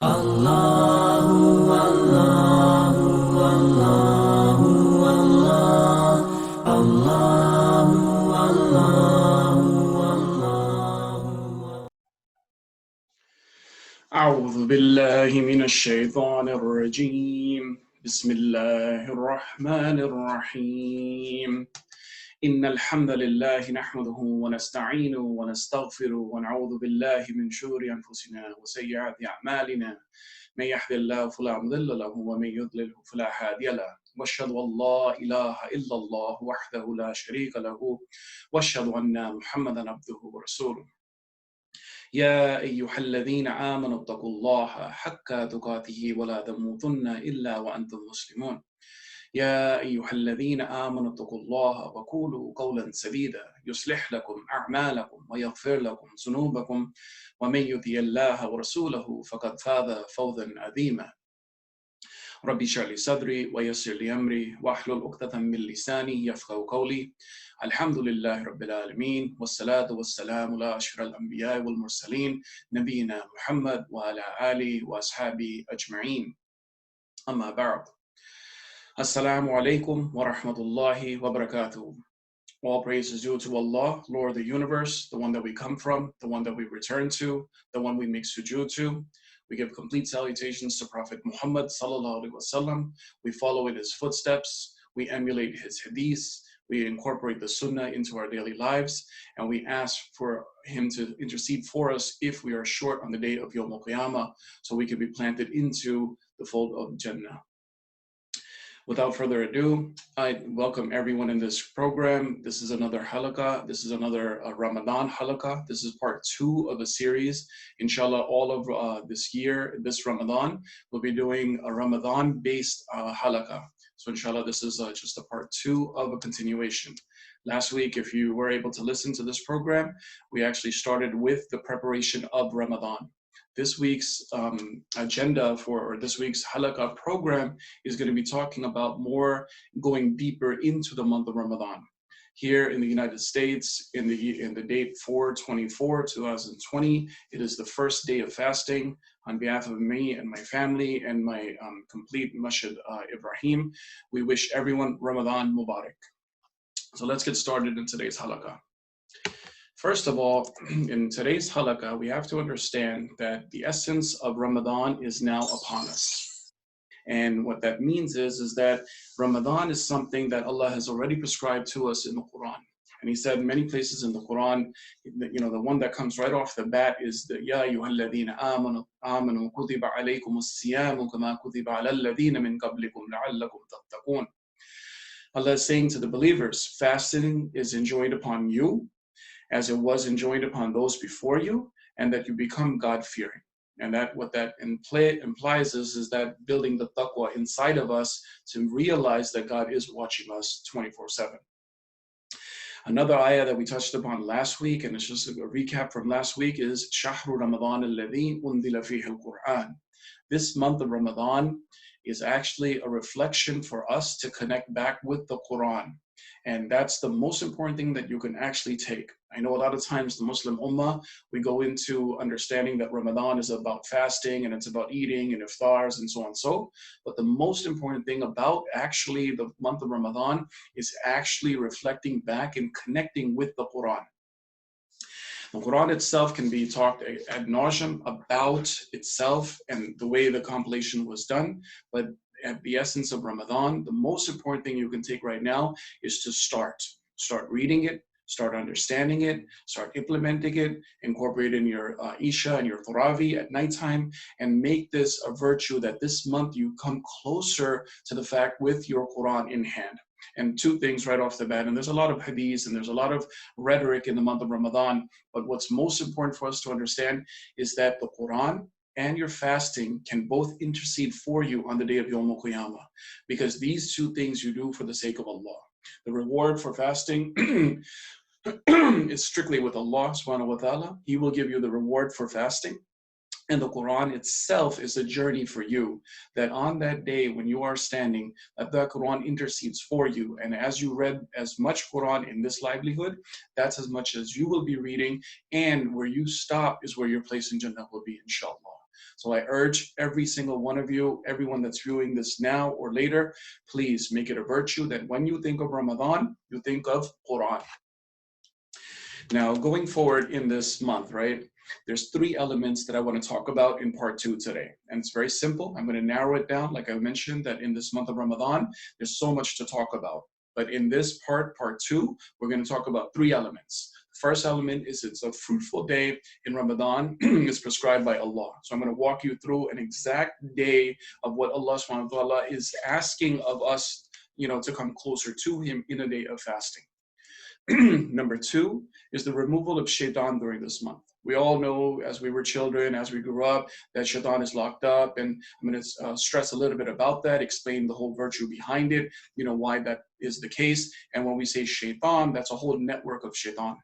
Allahu, Allahu, Allahu, Allah, Allahu, Allahu, Allah. أعوذ بالله من الشيطان الرجيم. بسم الله الرحمن الرحيم. إن الحمد لله نحمده ونستعينه ونستغفره ونعوذ بالله من شرور أنفسنا وسيئات أعمالنا. من يهد الله فلا مضل له ومن يضلل فلا هادي له. واشهد ان لا اله الا الله وحده لا شريك له واشهد ان محمدا عبده ورسوله. يا ايها الذين امنوا اتقوا الله حق تقاته ولا تموتن الا وانتم مسلمون. يا أيها الذين آمنوا اتقوا الله وقولوا قولا سديدا يصلح لكم أعمالكم ويغفر لكم ذنوبكم ومن يطع الله ورسوله فقد فاز فوزا عظيما. ربي اشرح لي صدري ويسر لي أمري واحلل عقدة من لساني يفقهوا قولي. الحمد لله رب العالمين والصلاة والسلام على أشرف الأنبياء والمرسلين نبينا محمد وعلى آله وأصحابه أجمعين. أما بعد. Assalamu alaikum wa rahmatullahi wa barakatuh. All praise is due to Allah, Lord of the universe, the one that we come from, the one that we return to, the one we make sujood to. We give complete salutations to Prophet Muhammad sallallahu alaihi wasallam. We follow in his footsteps. We emulate his hadiths. We incorporate the sunnah into our daily lives. And we ask for him to intercede for us if we are short on the day of Yawm al-Qiyamah, so we can be planted into the fold of Jannah. Without further ado, I welcome everyone in this program. This is another Halaqa. This is another Ramadan Halaqa. This is part 2 of a series. Inshallah, all of this year, this Ramadan, we'll be doing a Ramadan-based Halaqa. So inshallah, this is just a part 2 of a continuation. Last week, if you were able to listen to this program, we actually started with the preparation of Ramadan. This week's agenda or this week's Halaqa program is going to be talking about more going deeper into the month of Ramadan. Here in the United States, in the date 4/24/2020, it is the first day of fasting. On behalf of me and my family and my complete Masjid Ibrahim, we wish everyone Ramadan Mubarak. So let's get started in today's Halaqa. First of all, in today's Halaqa, we have to understand that the essence of Ramadan is now upon us. And what that means is that Ramadan is something that Allah has already prescribed to us in the Quran. And he said many places in the Quran, the one that comes right off the bat is the Ya ayyuhalladhina amanu kutiba alaykum as-siyamu kama kutiba ala alladhina min qablikum la'allakum tattaqun. Allah is saying to the believers, fasting is enjoined upon you as it was enjoined upon those before you, and that you become God-fearing. And that what that implies is that building the taqwa inside of us to realize that God is watching us 24/7. Another ayah that we touched upon last week, and it's just a recap from last week, is Shahru Ramadan alladhi unzila fihi al-Qur'an. This month of Ramadan is actually a reflection for us to connect back with the Quran. And that's the most important thing that you can actually take. I know a lot of times the Muslim Ummah, we go into understanding that Ramadan is about fasting and it's about eating and iftars and so on and so. But the most important thing about actually the month of Ramadan is actually reflecting back and connecting with the Quran. The Quran itself can be talked ad nauseum about itself and the way the compilation was done, but at the essence of Ramadan, the most important thing you can take right now is to start reading it, start understanding it, start implementing it, incorporate it in your Isha and your Taraweeh at nighttime, and make this a virtue that this month you come closer to the fact with your Quran in hand. And two things right off the bat, and there's a lot of hadiths and there's a lot of rhetoric in the month of Ramadan, but what's most important for us to understand is that the Quran and your fasting can both intercede for you on the day of Yawm al-Qiyamah, because these two things you do for the sake of Allah. The reward for fasting is strictly with Allah subhanahu wa ta'ala. He will give you the reward for fasting. And the Quran itself is a journey for you, that on that day when you are standing, that the Quran intercedes for you. And as you read as much Quran in this livelihood, that's as much as you will be reading. And where you stop is where your place in Jannah will be, inshallah. So I urge every single one of you, everyone that's viewing this now or later, please make it a virtue that when you think of Ramadan, you think of Quran. Now, going forward in this month, right, there's three elements that I want to talk about in part 2 today. And it's very simple. I'm going to narrow it down. Like I mentioned, that in this month of Ramadan, there's so much to talk about. But in this part 2, we're going to talk about three elements. The first element is it's a fruitful day in Ramadan is prescribed by Allah. So I'm going to walk you through an exact day of what Allah subhanahu wa ta'ala is asking of us, to come closer to Him in a day of fasting. Number 2 is the removal of shaitan during this month. We all know as we were children, as we grew up, that shaitan is locked up. And I'm going to stress a little bit about that, explain the whole virtue behind it, why that is the case. And when we say shaitan, that's a whole network of shaitan.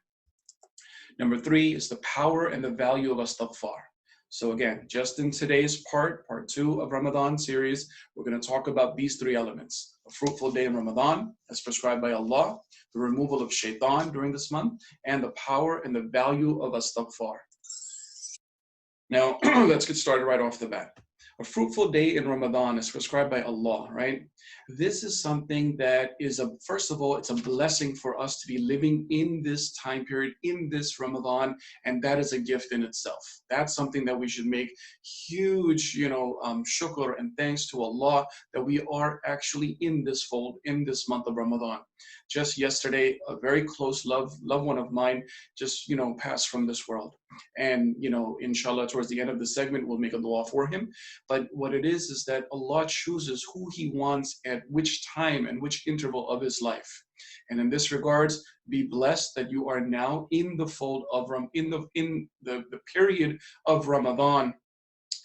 Number 3 is the power and the value of istighfar. So again, just in today's part 2 of Ramadan series, we're going to talk about these three elements. A fruitful day in Ramadan, as prescribed by Allah, the removal of shaitan during this month, and the power and the value of istighfar. Now, let's get started right off the bat. A fruitful day in Ramadan is prescribed by Allah, right? This is something that is, first of all, it's a blessing for us to be living in this time period, in this Ramadan, and that is a gift in itself. That's something that we should make huge, shukr and thanks to Allah that we are actually in this fold, in this month of Ramadan. Just yesterday, a very close loved one of mine just, passed from this world. And, inshallah, towards the end of the segment, we'll make a dua for him. But what it is that Allah chooses who He wants at which time and which interval of His life. And in this regards, be blessed that you are now in the fold of in the period of Ramadan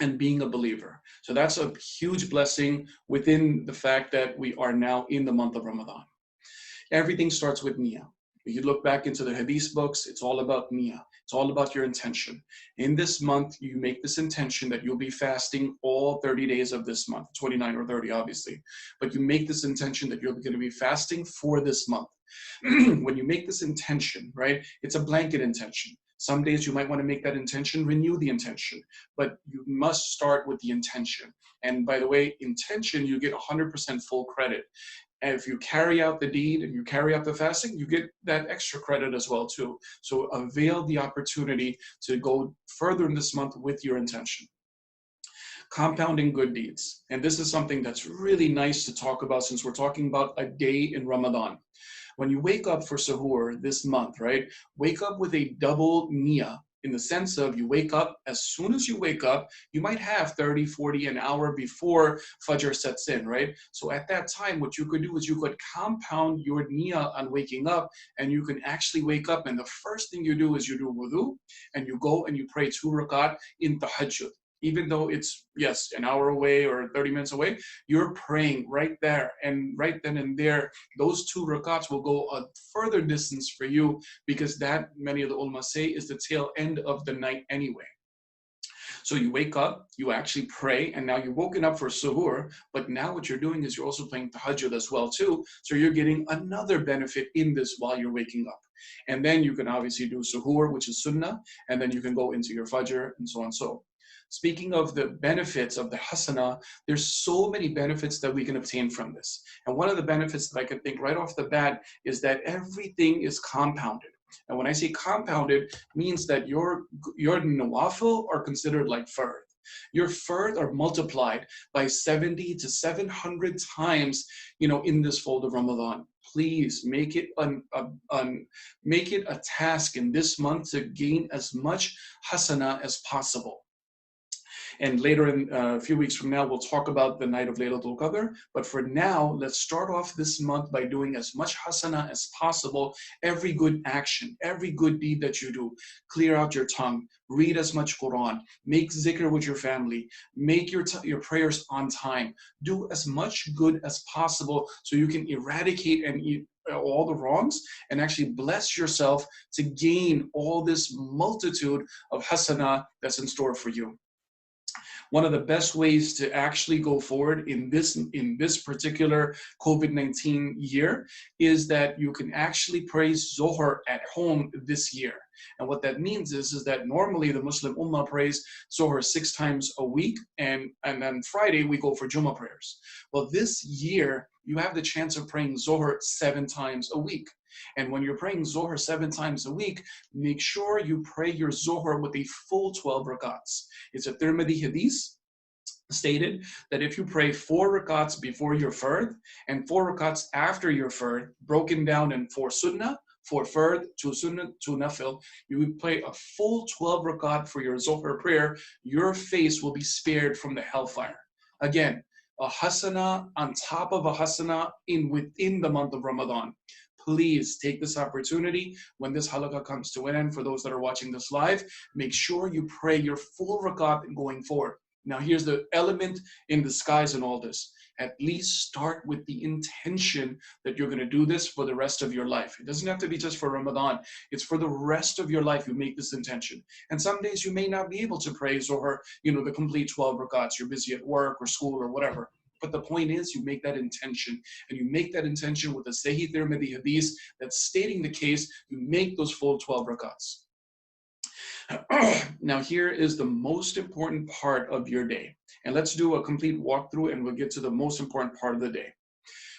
and being a believer. So that's a huge blessing within the fact that we are now in the month of Ramadan. Everything starts with niyyah. If you look back into the hadith books, it's all about niyyah. It's all about your intention. In this month, you make this intention that you'll be fasting all 30 days of this month, 29 or 30, obviously. But you make this intention that you're going to be fasting for this month. When you make this intention, right, it's a blanket intention. Some days you might want to make that intention, renew the intention, but you must start with the intention. And by the way, intention, you get 100% full credit. And if you carry out the deed and you carry out the fasting, you get that extra credit as well too. So avail the opportunity to go further in this month with your intention. Compounding good deeds. And this is something that's really nice to talk about since we're talking about a day in Ramadan. When you wake up for suhoor this month, right, wake up with a double niyyah. In the sense of you wake up, as soon as you wake up, you might have 30, 40, an hour before Fajr sets in, right? So at that time, what you could do is you could compound your niyyah on waking up, and you can actually wake up, and the first thing you do is you do wudu, and you go and you pray 2 rakat in tahajjud. Even though it's, yes, an hour away or 30 minutes away, you're praying right there. And right then and there, those 2 rakats will go a further distance for you because that, many of the ulama say, is the tail end of the night anyway. So you wake up, you actually pray, and now you're woken up for suhoor, but now what you're doing is you're also playing tahajjud as well too, so you're getting another benefit in this while you're waking up. And then you can obviously do suhoor, which is sunnah, and then you can go into your fajr and so on. So speaking of the benefits of the hasana, there's so many benefits that we can obtain from this. And one of the benefits that I can think right off the bat is that everything is compounded. And when I say compounded, means that your nawafil are considered like fard. Your fard are multiplied by 70 to 700 times, in this fold of Ramadan. Please make it a task in this month to gain as much hasana as possible. And later in a few weeks from now, we'll talk about the night of Laylatul Qadr. But for now, let's start off this month by doing as much hasana as possible. Every good action, every good deed that you do, clear out your tongue, read as much Quran, make zikr with your family, make your prayers on time, do as much good as possible so you can eradicate and all the wrongs and actually bless yourself to gain all this multitude of hasana that's in store for you. One of the best ways to actually go forward in this particular COVID-19 year is that you can actually pray Zohar at home this year. And what that means is that normally the Muslim Ummah prays Zohar 6 times a week, and then Friday we go for Jummah prayers. Well, this year you have the chance of praying Zohar 7 times a week. And when you're praying Zohar 7 times a week, make sure you pray your Zohar with a full 12 rakats. It's a Tirmidhi hadith stated that if you pray 4 rakats before your fard and 4 rakats after your fard, broken down in 4 sunnah, 4 fard, 2 sunnah, 2 nafil, you would pray a full 12 rakat for your Zohar prayer, your face will be spared from the hellfire. Again, a hasana on top of a hasana within the month of Ramadan. Please take this opportunity when this halaqa comes to an end. For those that are watching this live, make sure you pray your full rakat going forward. Now here's the element in disguise in all this. At least start with the intention that you're going to do this for the rest of your life. It doesn't have to be just for Ramadan. It's for the rest of your life you make this intention. And some days you may not be able to pray Zohar, the complete 12 rakats. You're busy at work or school or whatever. But the point is, you make that intention, and you make that intention with a Sahih Tirmidhi hadith that's stating the case. You make those full 12 rakats. Now here is the most important part of your day. And let's do a complete walkthrough and we'll get to the most important part of the day.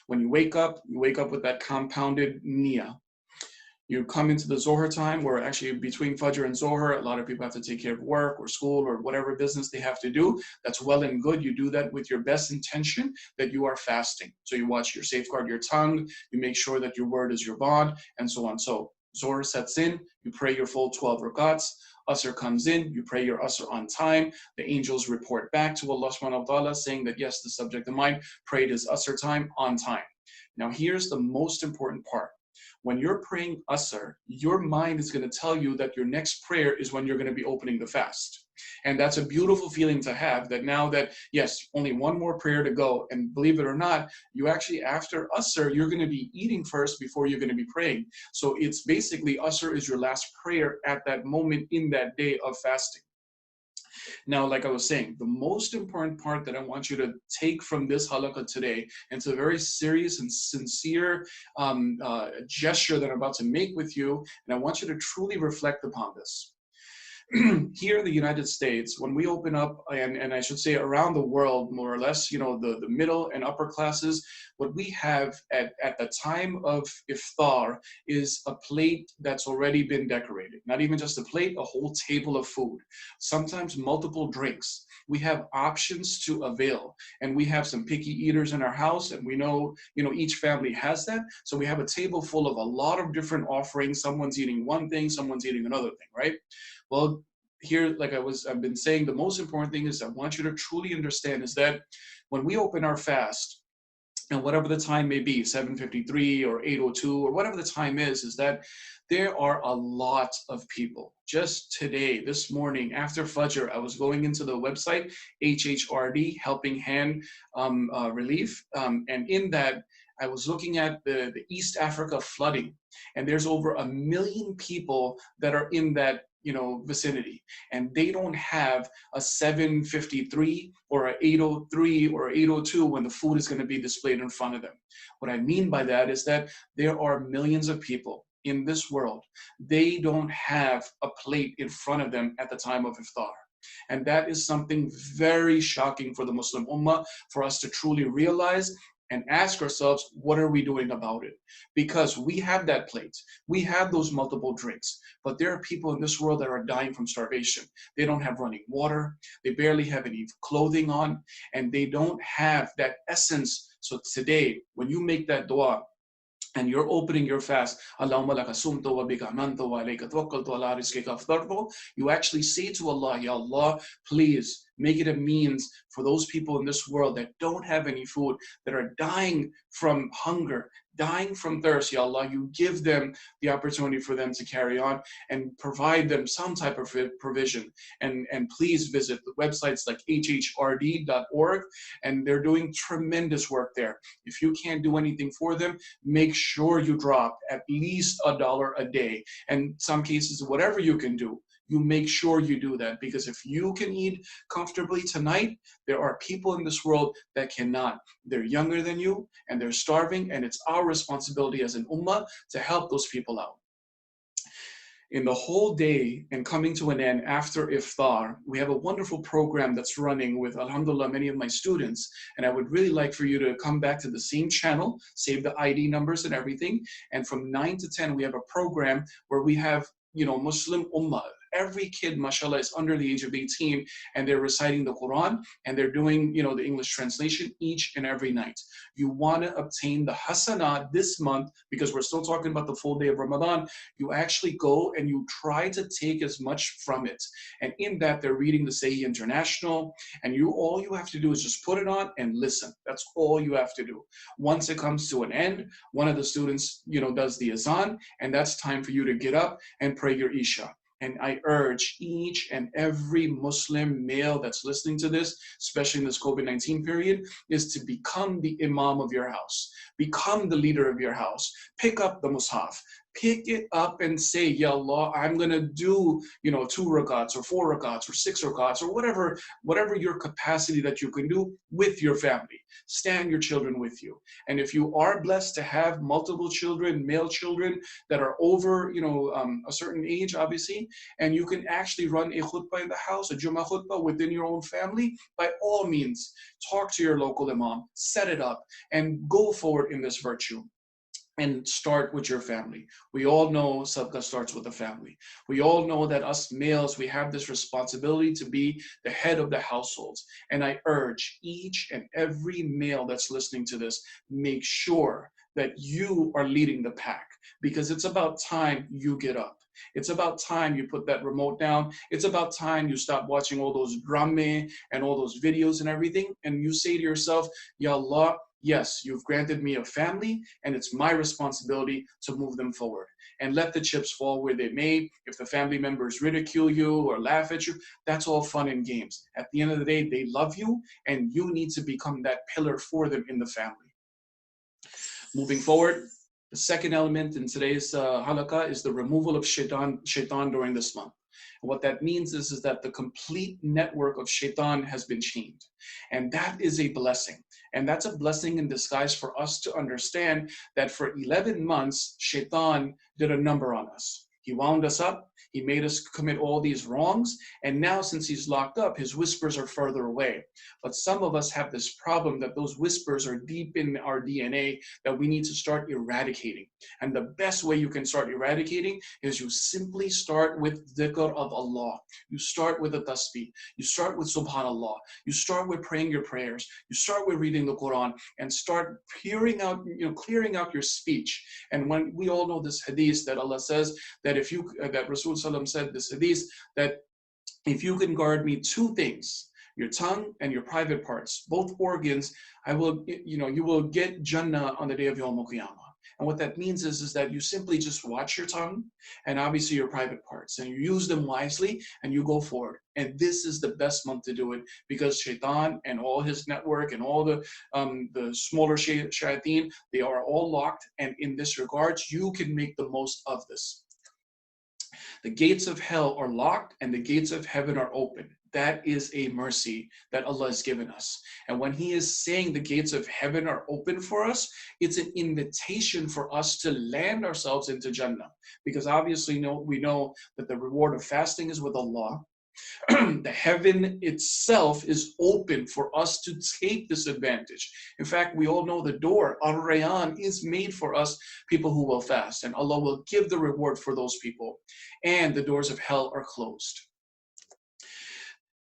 When you wake up with that compounded niyyah. You come into the Zohar time where actually between Fajr and Zohar, a lot of people have to take care of work or school or whatever business they have to do. That's well and good. You do that with your best intention that you are fasting. So you watch your safeguard your tongue, you make sure that your word is your bond, and so on. So Zohar sets in, you pray your full 12 rakats. Asr comes in, you pray your Asr on time. The angels report back to Allah subhanahu wa ta'ala saying that yes, the subject of mine prayed his Asr time on time. Now here's the most important part. When you're praying Asr, your mind is going to tell you that your next prayer is when you're going to be opening the fast. And that's a beautiful feeling to have, that now that, yes, only one more prayer to go. And believe it or not, you actually, after Asr, you're going to be eating first before you're going to be praying. So it's basically Asr is your last prayer at that moment in that day of fasting. Now, like I was saying, the most important part that I want you to take from this halaqa today, and it's a very serious and sincere gesture that I'm about to make with you, and I want you to truly reflect upon this. Here in the United States, when we open up, and I should say around the world, more or less, the middle and upper classes, what we have at the time of iftar is a plate that's already been decorated. Not even just a plate, a whole table of food. Sometimes multiple drinks. We have options to avail, and we have some picky eaters in our house, and we know, each family has that. So we have a table full of a lot of different offerings. Someone's eating one thing, someone's eating another thing, right? Well, here, like I've been saying, the most important thing is I want you to truly understand is that when we open our fast, and whatever the time may be, 7:53 or 8:02 or whatever the time is that there are a lot of people. Just today, this morning, after Fajr, I was going into the website, HHRD, Helping Hand Relief, and in that, I was looking at the East Africa flooding, and there's over 1 million people that are in that vicinity, and they don't have a 7:53 or a 8:03 or 8:02 when the food is going to be displayed in front of them. What I mean by that is that there are millions of people in this world. They don't have a plate in front of them at the time of iftar. And that is something very shocking for the Muslim Ummah, for us to truly realize and ask ourselves, what are we doing about it? Because we have that plate, we have those multiple drinks, but there are people in this world that are dying from starvation. They don't have running water, they barely have any clothing on, and they don't have that essence. So today, when you make that dua, and you're opening your fast, you actually say to Allah, Ya Allah, please make it a means for those people in this world that don't have any food, that are dying from hunger, dying from thirst. Ya Allah, you give them the opportunity for them to carry on and provide them some type of provision. And please visit the websites like hhrd.org, and they're doing tremendous work there. If you can't do anything for them, make sure you drop at least $1 a day. And some cases, whatever you can do. you make sure you do that, because if you can eat comfortably tonight, there are people in this world that cannot. They're younger than you and they're starving, and it's our responsibility as an ummah to help those people out. In the whole day and coming to an end after iftar, we have a wonderful program that's running with, alhamdulillah, many of my students. And I would really like for you to come back to the same channel, save the ID numbers and everything. And from 9 to 10, we have a program where we have, Muslim ummah. Every kid, mashallah, is under the age of 18, and they're reciting the Quran, and they're doing, the English translation each and every night. You want to obtain the hasanah this month, because we're still talking about the full day of Ramadan. You actually go and you try to take as much from it. And in that, they're reading the Sahih International, and all you have to do is just put it on and listen. That's all you have to do. Once it comes to an end, one of the students, does the azan, and that's time for you to get up and pray your Isha. And I urge each and every Muslim male that's listening to this, especially in this COVID-19 period, is to become the imam of your house. Become the leader of your house. Pick up the mushaf. Pick it up and say, Ya Allah, I'm going to do, 2 rakats or 4 rakats or 6 rakats or whatever your capacity that you can do with your family. Stand your children with you. And if you are blessed to have multiple children, male children that are over, a certain age, obviously, and you can actually run a khutbah in the house, a Jummah khutbah within your own family, by all means, talk to your local imam, set it up, and go forward in this virtue. And start with your family. We all know sadaqah starts with the family. We all know that us males, we have this responsibility to be the head of the households. And I urge each and every male that's listening to this, make sure that you are leading the pack, because it's about time you get up. It's about time you put that remote down. It's about time you stop watching all those drama and all those videos and everything, and you say to yourself, Ya Allah, yes, you've granted me a family, and it's my responsibility to move them forward. And let the chips fall where they may. If the family members ridicule you or laugh at you, that's all fun and games. At the end of the day, they love you, and you need to become that pillar for them in the family. Moving forward, the second element in today's halaqa is the removal of shaitan during this month. And what that means is that the complete network of shaitan has been chained. And that is a blessing. And that's a blessing in disguise for us to understand that for 11 months, shaitan did a number on us. He wound us up. He made us commit all these wrongs. And now, since he's locked up, his whispers are further away. But some of us have this problem that those whispers are deep in our DNA that we need to start eradicating. And the best way you can start eradicating is you simply start with dhikr of Allah. You start with a tasbih. You start with subhanallah. You start with praying your prayers. You start with reading the Quran and start clearing out your speech. And when we all know this hadith that Allah says that that Rasul Sallam said this hadith, that if you can guard me 2 things, your tongue and your private parts, both organs, you will get Jannah on the day of Yawm al-Qiyamah. And what that means is that you simply just watch your tongue and obviously your private parts, and you use them wisely and you go forward. And this is the best month to do it, because shaitan and all his network and all the smaller shayateen, they are all locked. And in this regard, you can make the most of this. The gates of hell are locked and the gates of heaven are open. That is a mercy that Allah has given us. And when He is saying the gates of heaven are open for us, it's an invitation for us to land ourselves into Jannah. Because obviously we know that the reward of fasting is with Allah. The heaven itself is open for us to take this advantage. In fact, we all know the door, Ar-Rayyan, is made for us, people who will fast. And Allah will give the reward for those people. And the doors of hell are closed.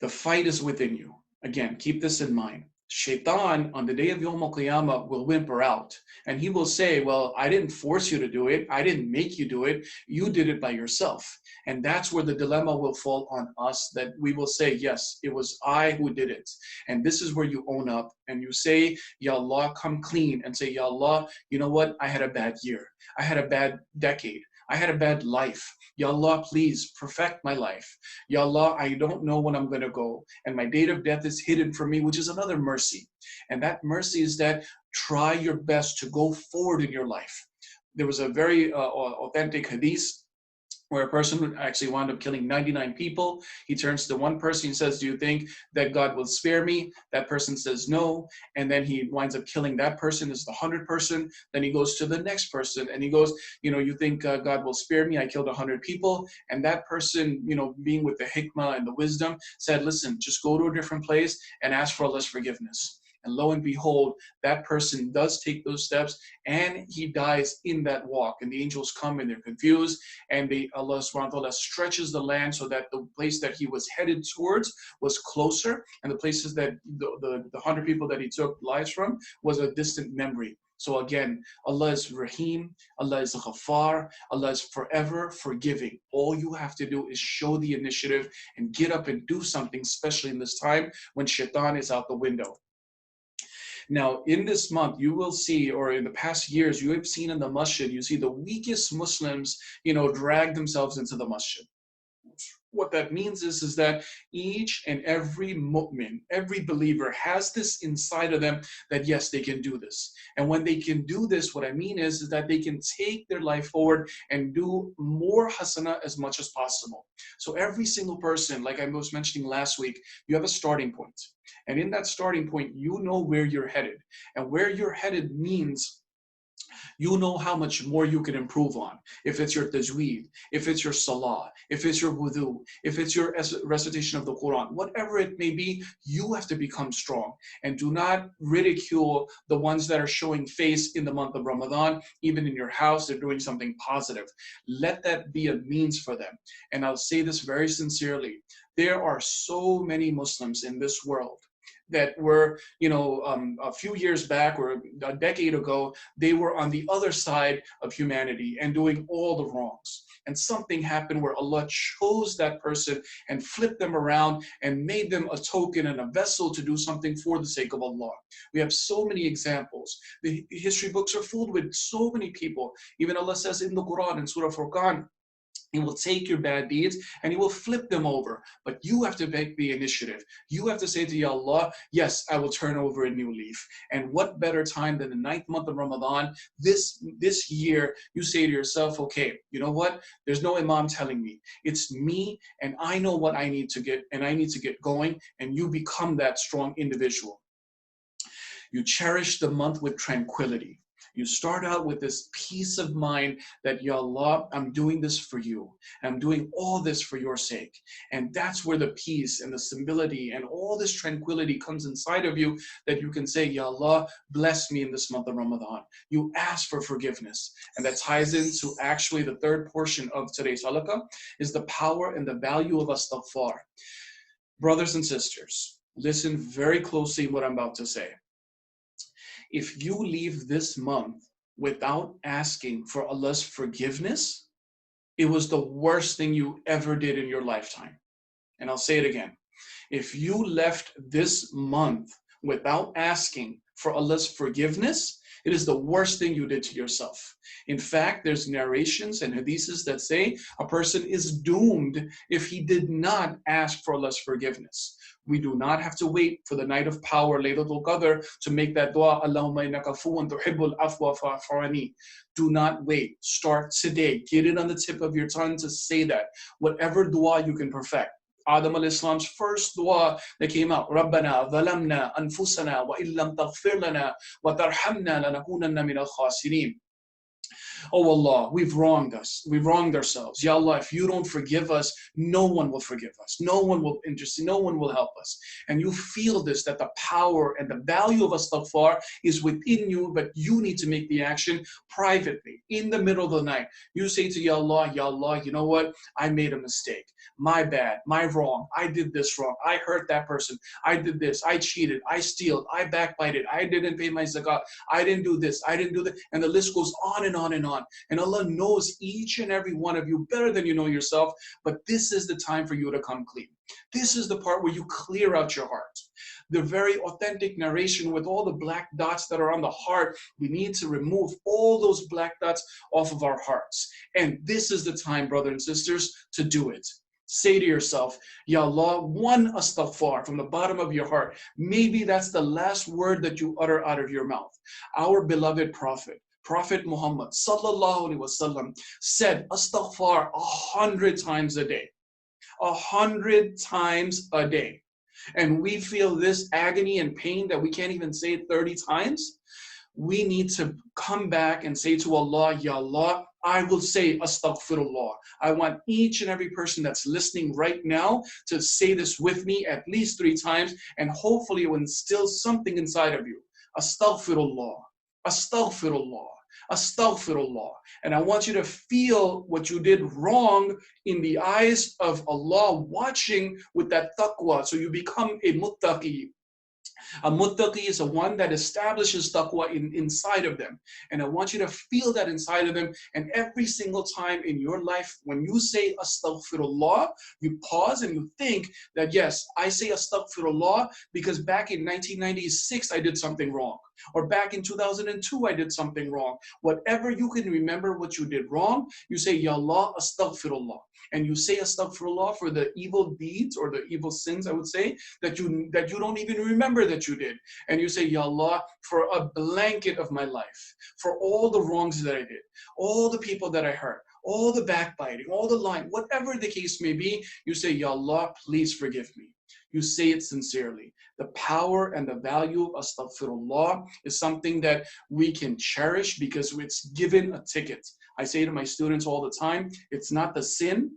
The fight is within you. Again, keep this in mind. Shaitan on the day of Yawm al-Qiyamah will whimper out, and he will say, well, I didn't force you to do it. I didn't make you do it. You did it by yourself. And that's where the dilemma will fall on us, that we will say, yes, it was I who did it. And this is where you own up and you say, Ya Allah, come clean, and say, Ya Allah, you know what? I had a bad year. I had a bad decade. I had a bad life. Ya Allah, please perfect my life. Ya Allah, I don't know when I'm going to go. And my date of death is hidden from me, which is another mercy. And that mercy is that try your best to go forward in your life. There was a very authentic hadith where a person would actually wind up killing 99 people. He turns to one person and says, do you think that God will spare me? That person says no. And then he winds up killing that person, is the 100th person. Then he goes to the next person and he goes, you think God will spare me? I killed 100 people. And that person, being with the hikmah and the wisdom, said, listen, just go to a different place and ask for Allah's forgiveness. And lo and behold, that person does take those steps and he dies in that walk. And the angels come and they're confused. And Allah subhanahu wa ta'ala stretches the land so that the place that he was headed towards was closer. And the places that the 100 people that he took lives from was a distant memory. So again, Allah is Rahim, Allah is Ghaffar, Allah is forever forgiving. All you have to do is show the initiative and get up and do something, especially in this time when shaitan is out the window. Now, in this month, you will see, or in the past years, you have seen in the masjid, you see the weakest Muslims, drag themselves into the masjid. What that means is that each and every mu'min, every believer has this inside of them that yes, they can do this. And when they can do this, what I mean is that they can take their life forward and do more hasana as much as possible. So every single person, like I was mentioning last week, you have a starting point. And in that starting point, you know where you're headed. And where you're headed means you know how much more you can improve on. If it's your tajweed, if it's your salah, if it's your wudu, if it's your recitation of the Quran, whatever it may be, you have to become strong. And do not ridicule the ones that are showing face in the month of Ramadan. Even in your house, they're doing something positive. Let that be a means for them. And I'll say this very sincerely. There are so many Muslims in this world that were, a few years back or a decade ago, they were on the other side of humanity and doing all the wrongs. And something happened where Allah chose that person and flipped them around and made them a token and a vessel to do something for the sake of Allah. We have so many examples. The history books are filled with so many people. Even Allah says in the Quran, in Surah Furqan, He will take your bad deeds and He will flip them over. But you have to make the initiative. You have to say to Ya Allah, yes, I will turn over a new leaf. And what better time than the 9th month of Ramadan? This year, you say to yourself, okay, you know what? There's no Imam telling me. It's me, and I know what I need to get, and I need to get going, and you become that strong individual. You cherish the month with tranquility. You start out with this peace of mind that, Ya Allah, I'm doing this for you. I'm doing all this for your sake. And that's where the peace and the stability and all this tranquility comes inside of you, that you can say, Ya Allah, bless me in this month of Ramadan. You ask for forgiveness. And that ties into actually the third portion of today's Halaqa, is the power and the value of astaghfar. Brothers and sisters, listen very closely what I'm about to say. If you leave this month without asking for Allah's forgiveness, it was the worst thing you ever did in your lifetime. And I'll say it again. If you left this month without asking for Allah's forgiveness, it is the worst thing you did to yourself. In fact, there's narrations and hadiths that say a person is doomed if he did not ask for Allah's forgiveness. We do not have to wait for the night of power, Laylatul Qadr, to make that dua, Allahumma innaka afuwwun tuhibbul afwa fa'fu anni. Do not wait. Start today. Get it on the tip of your tongue to say that. Whatever dua you can perfect. Adam al-Islam's first dua that came out, Rabbana zalamna anfusana wa illam taghfir lana wa tarhamna lanakunanna min al-khasirin. Oh Allah, we've wronged us. We've wronged ourselves. Ya Allah, if you don't forgive us, no one will forgive us. No one will intercede. No one will help us. And you feel this, that the power and the value of astaghfar is within you, but you need to make the action privately, in the middle of the night. You say to Ya Allah, you know what? I made a mistake. My bad, my wrong. I did this wrong. I hurt that person. I did this. I cheated. I stealed. I backbited. I didn't pay my zakat. I didn't do this. I didn't do that. And the list goes on and on and on. And Allah knows each and every one of you better than you know yourself. But this is the time for you to come clean. This is the part where you clear out your heart. The very authentic narration with all the black dots that are on the heart, we need to remove all those black dots off of our hearts. And this is the time, brothers and sisters, to do it. Say to yourself, Ya Allah, one astaghfar from the bottom of your heart. Maybe that's the last word that you utter out of your mouth. Our beloved Prophet, Prophet Muhammad sallallahu alaihi wasallam said astaghfar 100 times a day. 100 times a day. And we feel this agony and pain that we can't even say it 30 times. We need to come back and say to Allah, Ya Allah, I will say astaghfirullah. I want each and every person that's listening right now to say this with me at least 3 times, and hopefully it will instill something inside of you. Astaghfirullah, astaghfirullah, astaghfirullah. And I want you to feel what you did wrong in the eyes of Allah watching with that taqwa, so you become a muttaqi. A muttaqi is a one that establishes taqwa inside of them. And I want you to feel that inside of them. And every single time in your life, when you say astaghfirullah, you pause and you think that, yes, I say astaghfirullah because back in 1996, I did something wrong. Or back in 2002, I did something wrong. Whatever you can remember what you did wrong, you say, Ya Allah, astaghfirullah. And you say astaghfirullah for the evil deeds or the evil sins, I would say, that you don't even remember that you did. And you say, Ya Allah, for a blanket of my life, for all the wrongs that I did, all the people that I hurt, all the backbiting, all the lying, whatever the case may be, you say, Ya Allah, please forgive me. You say it sincerely. The power and the value of astaghfirullah is something that we can cherish because it's given a ticket. I say to my students all the time, it's not the sin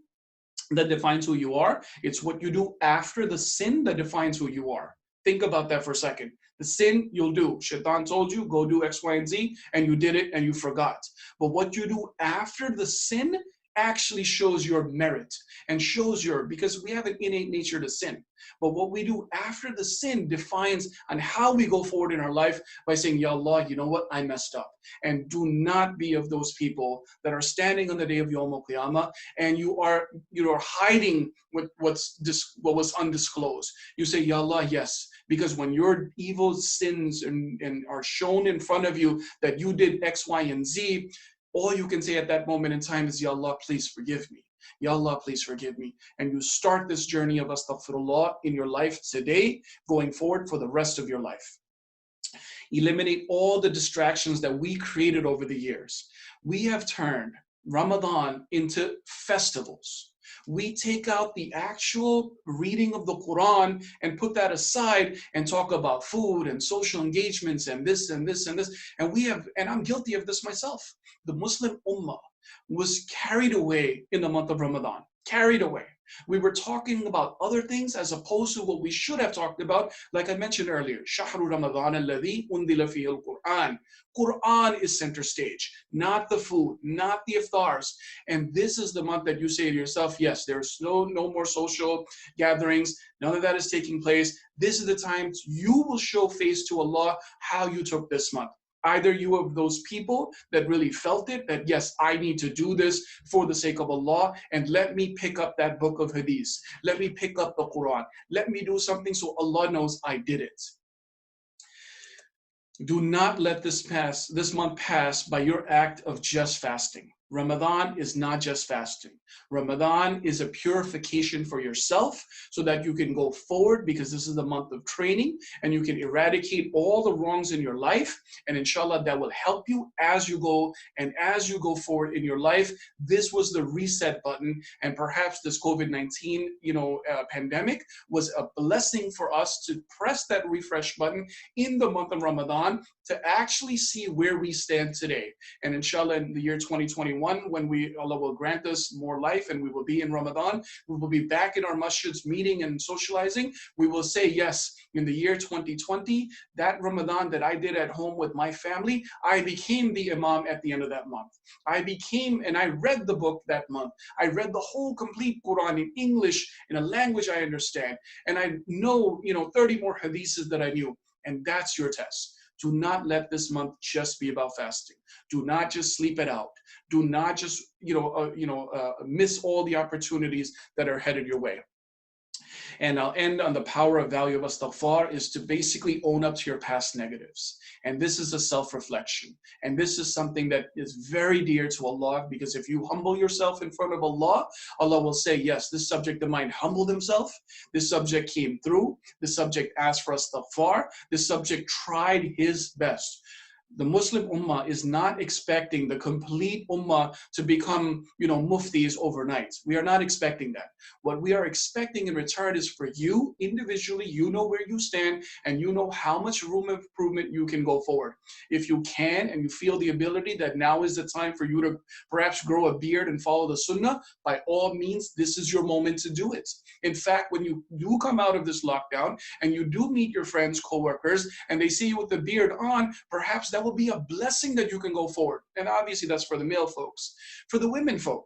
that defines who you are. It's what you do after the sin that defines who you are. Think about that for a second. The sin you'll do. Shaitan told you, go do X, Y, and Z, and you did it and you forgot. But what you do after the sin actually shows your merit and shows because we have an innate nature to sin. But what we do after the sin defines on how we go forward in our life by saying, Ya Allah, you know what? I messed up. And do not be of those people that are standing on the day of Yawm al-Qiyamah and you are hiding what was undisclosed. You say, Ya Allah, yes. Because when your evil sins and are shown in front of you that you did X, Y, and Z, all you can say at that moment in time is, Ya Allah, please forgive me. Ya Allah, please forgive me. And you start this journey of astaghfirullah in your life today, going forward for the rest of your life. Eliminate all the distractions that we created over the years. We have turned Ramadan into festivals. We take out the actual reading of the Quran and put that aside and talk about food and social engagements and this and this and this. And I'm guilty of this myself. The Muslim Ummah was carried away in the month of Ramadan, carried away. We were talking about other things as opposed to what we should have talked about. Like I mentioned earlier, Shahru Ramadan alladhi undila fihi al-Quran. Quran is center stage, not the food, not the iftars. And this is the month that you say to yourself, yes, there's no more social gatherings. None of that is taking place. This is the time you will show face to Allah how you took this month. Either you are those people that really felt it, that yes, I need to do this for the sake of Allah, and let me pick up that book of hadith. Let me pick up the Quran. Let me do something so Allah knows I did it. Do not let this month pass by your act of just fasting. Ramadan is not just fasting. Ramadan is a purification for yourself so that you can go forward, because this is the month of training and you can eradicate all the wrongs in your life. And inshallah, that will help you as you go forward in your life. This was the reset button, and perhaps this COVID-19 pandemic was a blessing for us to press that refresh button in the month of Ramadan to actually see where we stand today. And inshallah, in the year 2021, when Allah will grant us more life and we will be in Ramadan, we will be back in our masjids meeting and socializing. We will say, yes, in the year 2020, that Ramadan that I did at home with my family, I became the imam at the end of that month. I read the book that month. I read the whole complete Quran in English, in a language I understand. And I know, 30 more hadiths that I knew. And that's your test. Do not let this month just be about fasting. Do not just sleep it out. Do not just, miss all the opportunities that are headed your way. And I'll end on the power of value of astaghfar is to basically own up to your past negatives. And this is a self-reflection. And this is something that is very dear to Allah, because if you humble yourself in front of Allah, Allah will say, yes, this subject of mine humbled himself. This subject came through. This subject asked for astaghfar. This subject tried his best. The Muslim Ummah is not expecting the complete Ummah to become, muftis overnight. We are not expecting that. What we are expecting in return is for you individually, you know where you stand and you know how much room of improvement you can go forward. If you can and you feel the ability that now is the time for you to perhaps grow a beard and follow the Sunnah, by all means, this is your moment to do it. In fact, when you do come out of this lockdown and you do meet your friends, coworkers, and they see you with the beard on, perhaps that will be a blessing that you can go forward. And obviously that's for the male folks. For the women folk,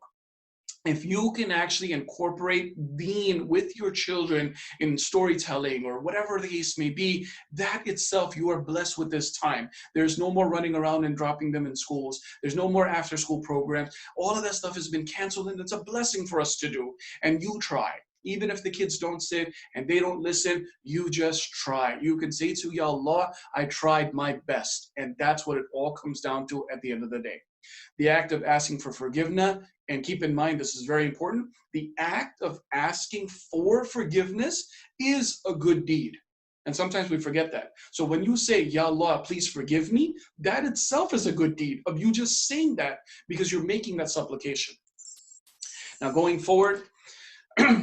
if you can actually incorporate deen with your children in storytelling or whatever the case may be, that itself, you are blessed with this time. There's no more running around and dropping them in schools. There's no more after school programs. All of that stuff has been canceled, and it's a blessing for us to do. And you try. Even if the kids don't sit and they don't listen, you just try. You can say to Ya Allah, I tried my best. And that's what it all comes down to at the end of the day. The act of asking for forgiveness, and keep in mind, this is very important, the act of asking for forgiveness is a good deed. And sometimes we forget that. So when you say, Ya Allah, please forgive me, that itself is a good deed of you just saying that because you're making that supplication. Now going forward,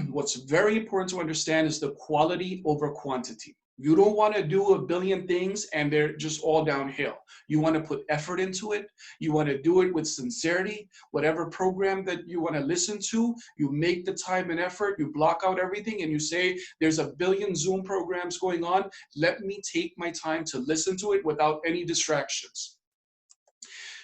what's very important to understand is the quality over quantity. You don't want to do a billion things and they're just all downhill. You want to put effort into it. You want to do it with sincerity. Whatever program that you want to listen to, you make the time and effort. You block out everything and you say, there's a billion Zoom programs going on. Let me take my time to listen to it without any distractions.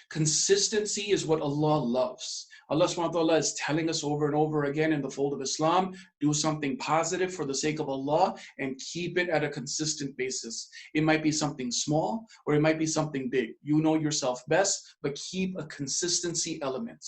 Consistency is what Allah loves. Allah subhanahu wa ta'ala is telling us over and over again in the fold of Islam, do something positive for the sake of Allah and keep it at a consistent basis. It might be something small or it might be something big. You know yourself best, but keep a consistency element.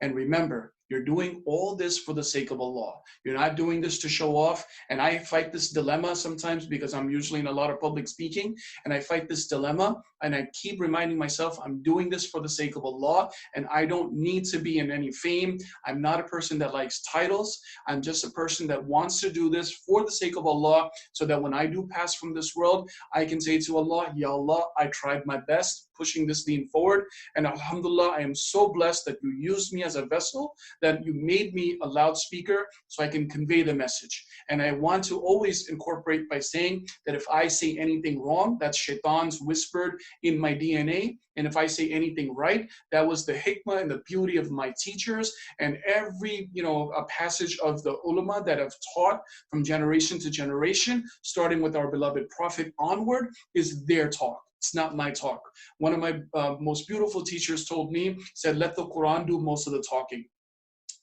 And remember, you're doing all this for the sake of Allah. You're not doing this to show off. And I fight this dilemma sometimes because I'm usually in a lot of public speaking, and I fight this dilemma and I keep reminding myself I'm doing this for the sake of Allah, and I don't need to be in any fame. I'm not a person that likes titles. I'm just a person that wants to do this for the sake of Allah, so that when I do pass from this world, I can say to Allah, Ya Allah, I tried my best pushing this deen forward, and alhamdulillah, I am so blessed that you used me as a vessel, that you made me a loudspeaker so I can convey the message. And I want to always incorporate by saying that if I say anything wrong, that's shaitan's whispered in my DNA. And if I say anything right, that was the hikmah and the beauty of my teachers and every, a passage of the ulama that have taught from generation to generation, starting with our beloved Prophet onward, is their talk. It's not my talk. One of my most beautiful teachers told me, said, let the Quran do most of the talking.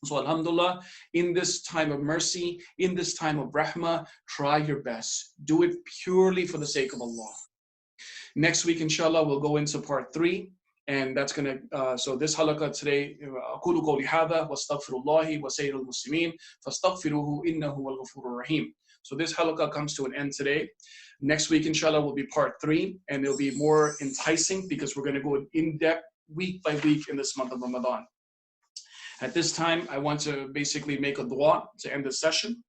So alhamdulillah, in this time of mercy, in this time of rahmah, try your best. Do it purely for the sake of Allah. Next week, inshallah, we'll go into part 3. And that's going to, so this halaqa today, أقول قولي هذا واستغفر الله وسائر المسلمين فاستغفروه إنه هو الغفور الرحيم. So this halaqa comes to an end today. Next week, inshallah, will be part 3, and it'll be more enticing because we're going to go in depth week by week in this month of Ramadan. At this time, I want to basically make a dua to end the session.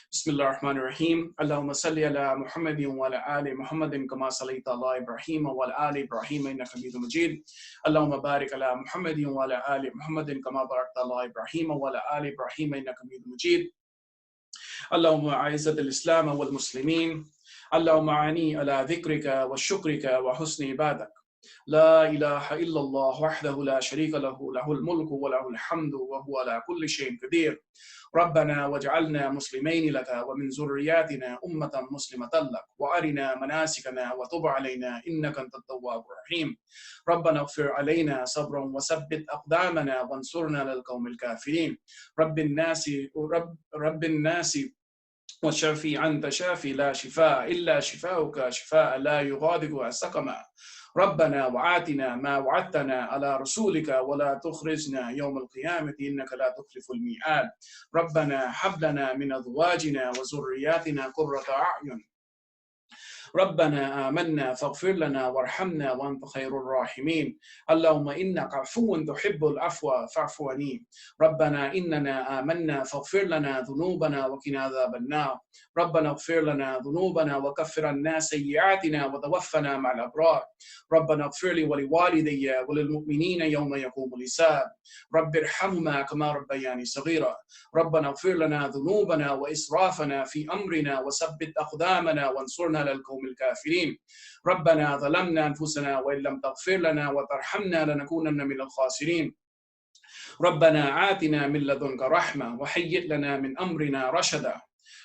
Bismillah ar-Rahman ar-Rahim. Allahumma salli ala Muhammadin wa ala ali Muhammadin kama sallaita ala Ibrahim wa ala ali Ibrahim innaka Hamidum Majid. Allahumma barik ala Muhammadin wa ala ali Muhammadin kama barakta ala Ibrahim wa ala ali Ibrahim innaka Hamidum Majid. Allahumma a'izzat al-Islam wal Muslimin. Allahumma a'ani ala dhikrika wa shukrika wa husni ibadak. لا إله إلا الله وحده لا شريك له له الملك وله الحمد وهو على كل شيء قدير ربنا واجعلنا مسلمين لك ومن ذرياتنا أمة مسلمة لك وأرنا مناسكنا وتب علينا إنك أنت التواب الرحيم ربنا اغفر علينا صبرا وثبت أقدامنا وانصرنا للقوم الكافرين رب الناس والشافي أنت شافي لا شفاء إلا شفاؤك شفاء لا يغادر سقما ربنا وآتنا ما وعدتنا على رسولك ولا تخرجنا يوم القيامة إنك لا تخلف الميعاد ربنا هب لنا من أزواجنا وذرياتنا قرة أعين ربنا آمنا فاغفر لنا وارحمنا وأنت خير الراحمين اللهم إنك عفو تحب العفو فاعف عني ربنا إننا آمنا فاغفر لنا ذنوبنا وقنا عذاب النار ربنا اغفر لنا ذنوبنا وكفر عنا سيئاتنا وتوفنا مع الأبرار ربنا اغفر لي ولوالدي وللمؤمنين يوم يقوم الحساب رب ارحمهما كما ربياني صغيرا ربنا اغفر لنا ذنوبنا وإسرافنا في أمرنا وثبت أقدامنا وانصرنا على القوم الكافرين ربنا ظلمنا أنفسنا وإن لم تغفر لنا وترحمنا لنكونن من الخاسرين ربنا آتنا من لدنك رحمة وهيئ لنا من أمرنا رشدا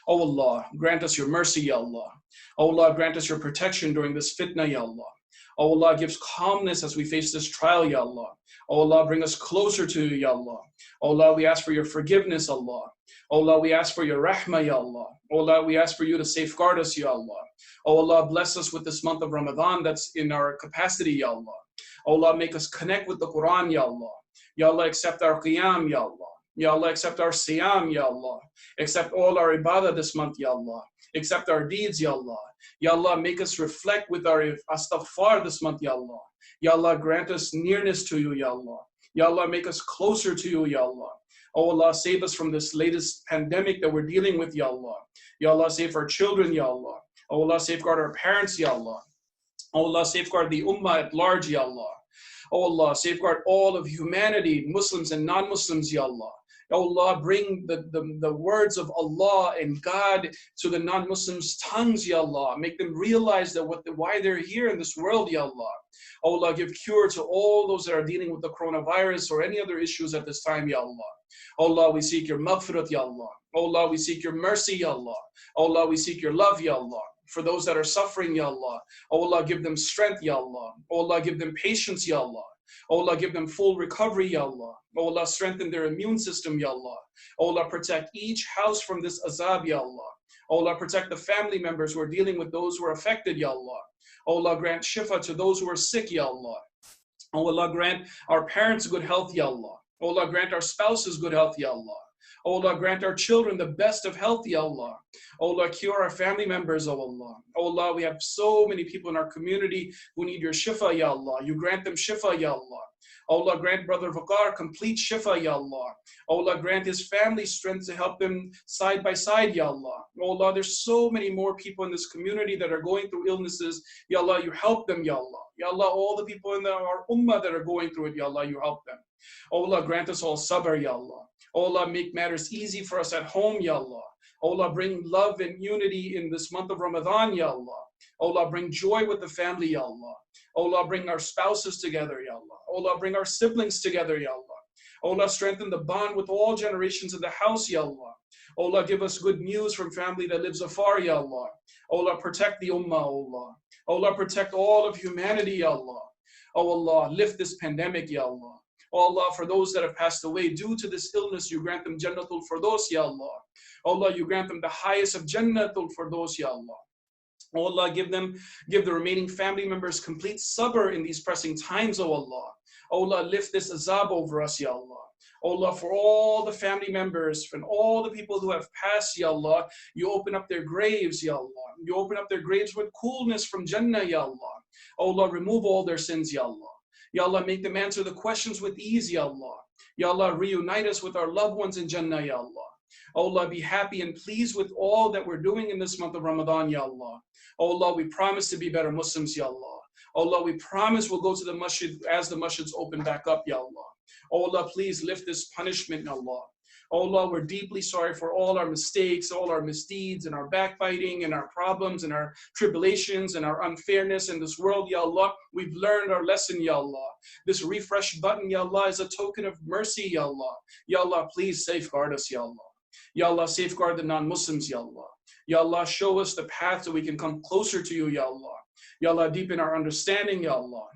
Oh Allah, grant us your mercy, Ya Allah. Oh Allah, grant us your protection during this fitna, Ya Allah. Oh Allah, give us calmness as we face this trial, Ya Allah. Oh Allah, bring us closer to you, Ya Allah. Oh Allah, we ask for your forgiveness, Allah. Oh Allah, we ask for your rahmah, Ya Allah. Oh Allah, we ask for you to safeguard us, Ya Allah. Oh Allah, bless us with this month of Ramadan that's in our capacity, Ya Allah. Oh Allah, make us connect with the Quran, Ya Allah. Ya Allah, accept our qiyam, Ya Allah. Ya Allah, accept our siyam, Ya Allah. Accept all our ibadah this month, Ya Allah. Accept our deeds, Ya Allah. Ya Allah, make us reflect with our astaghfar this month, Ya Allah. Ya Allah, grant us nearness to you, Ya Allah. Ya Allah, make us closer to you, Ya Allah. Oh Allah, save us from this latest pandemic that we're dealing with, Ya Allah. Ya Allah, save our children, Ya Allah. Oh Allah, safeguard our parents, Ya Allah. Oh Allah, safeguard the ummah at large, Ya Allah. Oh Allah, safeguard all of humanity, Muslims and non-Muslims, Ya Allah. Oh Allah, bring the words of Allah and God to the non-Muslims' tongues, Ya Allah. Make them realize that why they're here in this world, Ya Allah. Oh Allah, give cure to all those that are dealing with the coronavirus or any other issues at this time, Ya Allah. Oh Allah, we seek your maghfirat, Ya Allah. Oh Allah, we seek your mercy, Ya Allah. Oh Allah, we seek your love, Ya Allah. For those that are suffering, Ya Allah. Oh Allah, give them strength, Ya Allah. Oh Allah, give them patience, Ya Allah. Oh Allah, give them full recovery, Ya Allah. Oh Allah, strengthen their immune system, Ya Allah. Oh Allah, protect each house from this azab, Ya Allah. Oh Allah, protect the family members who are dealing with those who are affected, Ya Allah. Oh Allah, grant shifa to those who are sick, Ya Allah. Oh Allah, grant our parents good health, Ya Allah. Oh Allah, grant our spouses good health, Ya Allah. Oh Allah, grant our children the best of health, Ya Allah. Oh Allah, cure our family members, Oh Allah. Oh Allah, we have so many people in our community who need your shifa, Ya Allah. You grant them shifa, Ya Allah. Oh Allah, grant Brother Vakar complete shifa, Ya Allah. Oh Allah, grant his family strength to help them side by side, Ya Allah. Oh Allah, there's so many more people in this community that are going through illnesses. Ya Allah, you help them, Ya Allah. Ya Allah, all the people in our ummah that are going through it, Ya Allah, you help them. Oh Allah, grant us all sabr, Ya Allah. Oh Allah, make matters easy for us at home, Ya Allah. Oh Allah, bring love and unity in this month of Ramadan, Ya Allah. Oh Allah, bring joy with the family, Ya Allah. Oh Allah, bring our spouses together, Ya Allah. Oh Allah, bring our siblings together, Ya Allah. Oh Allah, strengthen the bond with all generations in the house, Ya Allah. Oh Allah, give us good news from family that lives afar, Ya Allah. Oh Allah, protect the ummah, Oh Allah. Oh Allah, protect all of humanity, Ya Allah. Oh Allah, lift this pandemic, Ya Allah. Oh Allah, for those that have passed away due to this illness, you grant them Jannatul Firdaus, Ya Allah. Oh Allah, you grant them the highest of Jannatul Firdaus, Ya Allah. Oh Allah, give the remaining family members complete sabr in these pressing times, Oh Allah. Oh Allah, lift this azab over us, Ya Allah. Oh Allah, for all the family members and all the people who have passed, Ya Allah, you open up their graves, Ya Allah. You open up their graves with coolness from Jannah, Ya Allah. Oh Allah, remove all their sins, Ya Allah. Ya Allah, make them answer the questions with ease, Ya Allah. Ya Allah, reunite us with our loved ones in Jannah, Ya Allah. Oh Allah, be happy and pleased with all that we're doing in this month of Ramadan, Ya Allah. Oh Allah, we promise to be better Muslims, Ya Allah. Oh Allah, we promise we'll go to the masjid as the masjids open back up, Ya Allah. Oh Allah, please lift this punishment, Ya Allah. Oh Allah, we're deeply sorry for all our mistakes, all our misdeeds, and our backbiting, and our problems, and our tribulations, and our unfairness in this world, Ya Allah. We've learned our lesson, Ya Allah. This refresh button, Ya Allah, is a token of mercy, Ya Allah. Ya Allah, please safeguard us, Ya Allah. Ya Allah, safeguard the non-Muslims, Ya Allah. Ya Allah, show us the path so we can come closer to you, Ya Allah. Ya Allah, deepen our understanding, Ya Allah.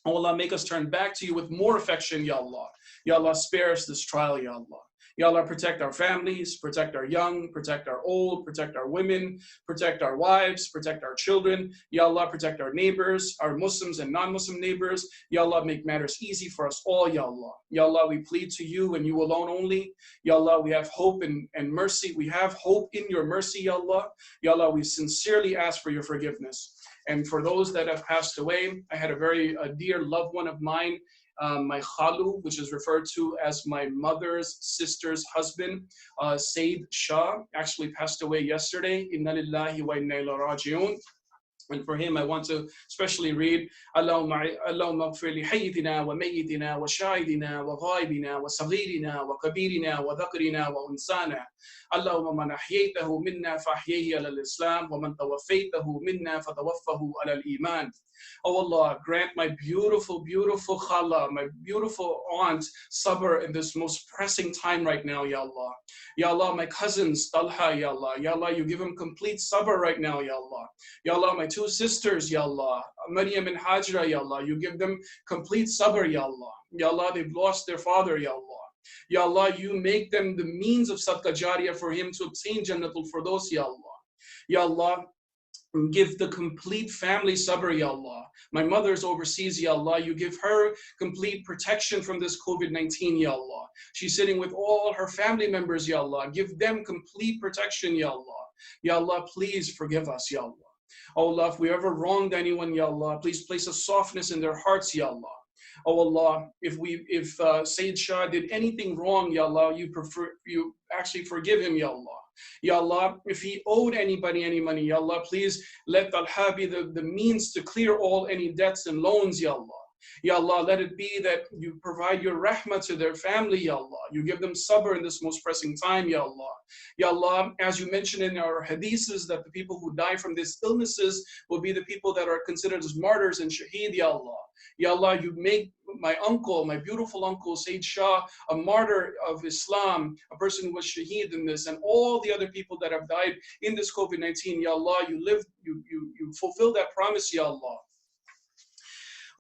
Oh Allah, make us turn back to you with more affection, Ya Allah. Ya Allah, spare us this trial, Ya Allah. Ya Allah, protect our families, protect our young, protect our old, protect our women, protect our wives, protect our children. Ya Allah, protect our neighbors, our Muslims and non-Muslim neighbors. Ya Allah, make matters easy for us all, Ya Allah. Ya Allah, we plead to you and you alone only. Ya Allah, we have hope and mercy. We have hope in your mercy, Ya Allah. Ya Allah, we sincerely ask for your forgiveness. And for those that have passed away, I had a very dear loved one of mine, my khalu, which is referred to as my mother's sister's husband, Sayyid Shah, actually passed away yesterday. Inna lillahi wa inna ilayhi raji'un. And for him, I want to especially read Allahumma ighfir li hayyina wa mayyitina wa shahidina wa ghaibina wa saghirina wa kabirina wa dhakrina wa unsana. Allahumma man ahyaytahu minna fa ahyayhi ala al-islam wa man tawaffaytahu minna fa tawaffahu ala al-iman. Oh Allah, grant my beautiful, beautiful khala, my beautiful aunt, sabr in this most pressing time right now, Ya Allah. Ya Allah, my cousins, Talha, Ya Allah. Ya Allah, you give him complete sabr right now, Ya Allah. Ya Allah, my two sisters, Ya Allah, Maryam and Hajra, Ya Allah, you give them complete sabr, Ya Allah. Ya Allah, they've lost their father, Ya Allah. Ya Allah, you make them the means of sadqa jariyah for him to obtain Jannatul Firdaus, Ya Allah. Ya Allah, give the complete family sabr, Ya Allah. My mother's overseas, Ya Allah. You give her complete protection from this COVID-19, Ya Allah. She's sitting with all her family members, Ya Allah. Give them complete protection, Ya Allah. Ya Allah, please forgive us, Ya Allah. Oh Allah, if we ever wronged anyone, Ya Allah, please place a softness in their hearts, Ya Allah. Oh Allah, if Sayyid Shah did anything wrong, Ya Allah, you actually forgive him, Ya Allah. Ya Allah, if he owed anybody any money, Ya Allah, please let Talha be the means to clear all any debts and loans, Ya Allah. Ya Allah, let it be that you provide your rahmah to their family, Ya Allah. You give them sabr in this most pressing time, Ya Allah. Ya Allah, as you mentioned in our hadiths, that the people who die from these illnesses will be the people that are considered as martyrs and shaheed, Ya Allah. Ya Allah, you make my uncle, my beautiful uncle, Sayyid Shah, a martyr of Islam, a person who was shaheed in this, and all the other people that have died in this COVID-19, Ya Allah, you fulfill that promise, Ya Allah.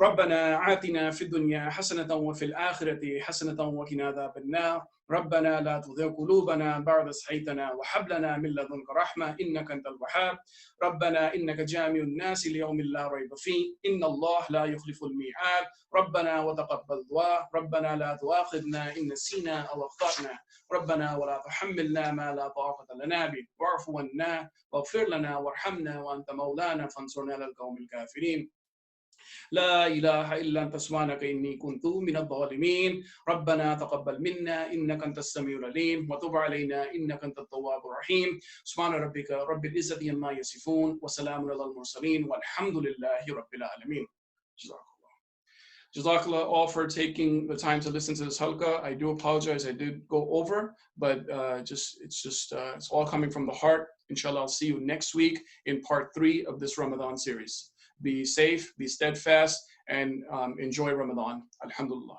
ربنا آتنا في الدنيا حسنة وفي الآخرة حسنة وقنا عذاب النار ربنا لا تزغ قلوبنا بعد إذ هديتنا وهب لنا من لدنك رحمة إنك أنت الوهاب ربنا إنك جامع الناس ليوم لا ريب فيه إن الله لا يخلف الميعاد ربنا وتقبل دعاء ربنا لا تؤاخذنا إن نسينا أو أخطأنا ربنا ولا تحملنا ما لا طاقة لنا به واعف عنا واغفر لنا وارحمنا وأنت مولانا فانصرنا على القوم الكافرين لا إله إلا أنت سبحانك إني كنت من الظالمين ربنا تقبل منا إنك أنت السميع العليم وتب علينا إنك أنت التواب الرحيم سبحان ربك رب العزة عما يصفون وسلام على المرسلين والحمد لله رب العالمين. Jazakallah all for taking the time to listen to this halqa. I do apologize, I did go over, but it's all coming from the heart. Inshallah, I'll see you next week in part 3 of this Ramadan series. Be safe, be steadfast, and enjoy Ramadan. Alhamdulillah.